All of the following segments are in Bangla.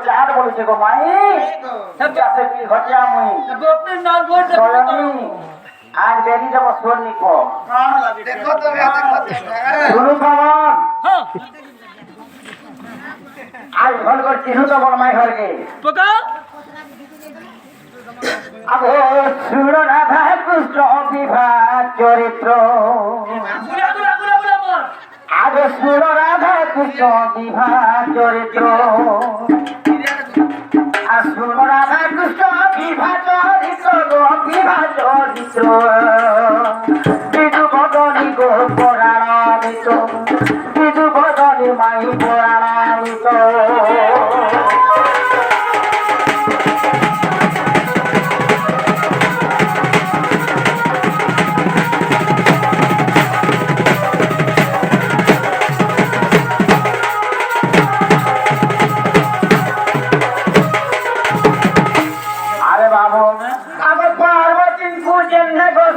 চার বলেছে গো মাই যাতে কি ঘটিয়া মুই গোপনের নাম বলতে সয়নি আর বেরি যাব সোনিক দেখো তো দেখো শুরু খবর হ্যাঁ আজ ঘর ঘর চিহ্ন তো বড় মাই ঘরকে পোকা আগো সুর রাধা কৃষ্ণ বিভাগ চরিত্র গুলা গুলা গুলা গুলা মার আগো সুর রাধা কৃষ্ণ বিভাগ চরিত্র আর সুর রাধা কৃষ্ণ বিভাগ চরিত্র গো বিভাগ চরিত্র বিদু বদনি গো পরাণিত বিদু বদনি মাই পরাণিত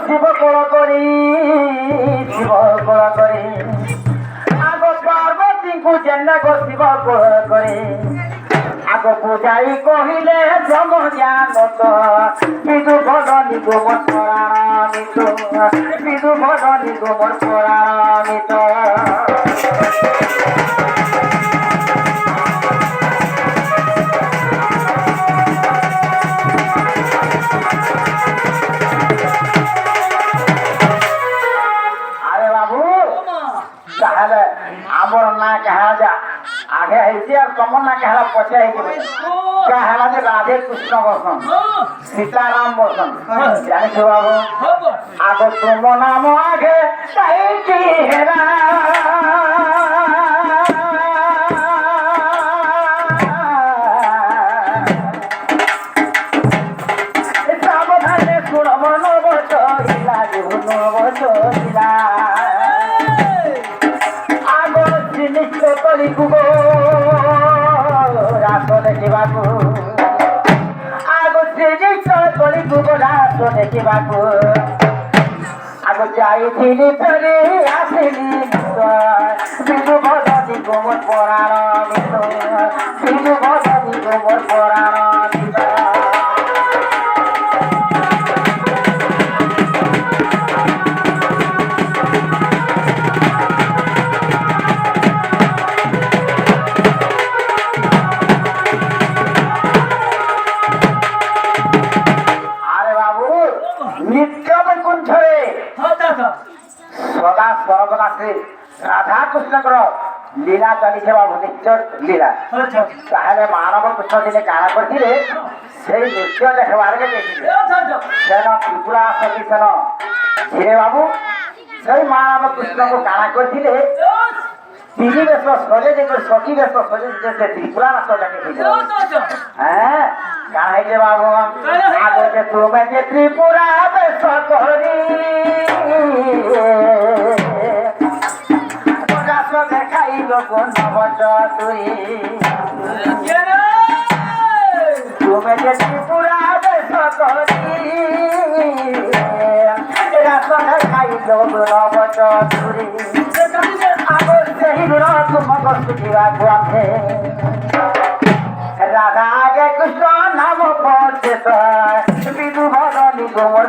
শিব করা করি শিব করা করি আগ পার্বতীଙ୍କୁ জেন্না গো শিব করা করি আগ পূজাই কহিলে জম জ্ঞানত বিদু বদনি গোমর পরাণিত বিদু বদনি গোমর পরাণিত তাহলে আমার না কাহা যা আগে হয়েছে আর তোমার না কাহা পছে হয়েছে কাহা যে রাধে কৃষ্ণ বসন সীতারাম বসন জানিস বাবু আগ তুম নাম আগে সাইটি হেরা সাবধানে শুনব নব চলিলা নব চলিলা নিশ্চয় কলিযুগ রাত দেখিବାକୁ আগ নিশ্চয় কলিযুগ রাত দেখিବାକୁ আগ ଯାଇଥିଲି ଫେରି ଆସିଲି ବିଜୁ ଭଜନି ଗୋମର ପରାଣିତ ବିଜୁ ଭଜନି ଗୋମର ପରାଣିତ সদা সর্বনাশে রাধা কৃষ্ণଙ୍କର লীলা ଚାଲିছে ବାବୁ ନିତ୍ୟ লীলা ତାହେଲେ ମାନବ କୃଷ୍ଣ ଦିନେ କାଣା କରିଥିଲେ ସେଇ ନୃତ୍ୟ ଦେଖବାରକେ ଯାଇଥିଲେ ସେନ ତ୍ରିପୁରା ଆସନ୍ତି ସେନ ଝିରେ ବାବୁ ସେଇ ମାନବ କୃଷ୍ଣଙ୍କୁ କାଣା କରିଥିଲେ ତିନି ବେଶ ସଜେ ଦେଇକରି ସଖୀ ବେଶ ସଜେ ସେ ତ୍ରିପୁରା ନାଚ ଦେଖିଥିଲେ হ্যাঁ কাଣା ହେଇছে ବାବୁ ଆଗେ ତୁମେ ଯେ ତ୍ରିପୁରା ବେଶ କରି দেখাইল নব চতুরী তুমি যে ত্রিপুরা বেশ করি রাত দেখাইল নব চতুরী আগর সেই তুমক শুধিବାକୁ আহে রাধা আগে কৃষ্ণ নাম পড়ছে বিদু ভজনি গোমর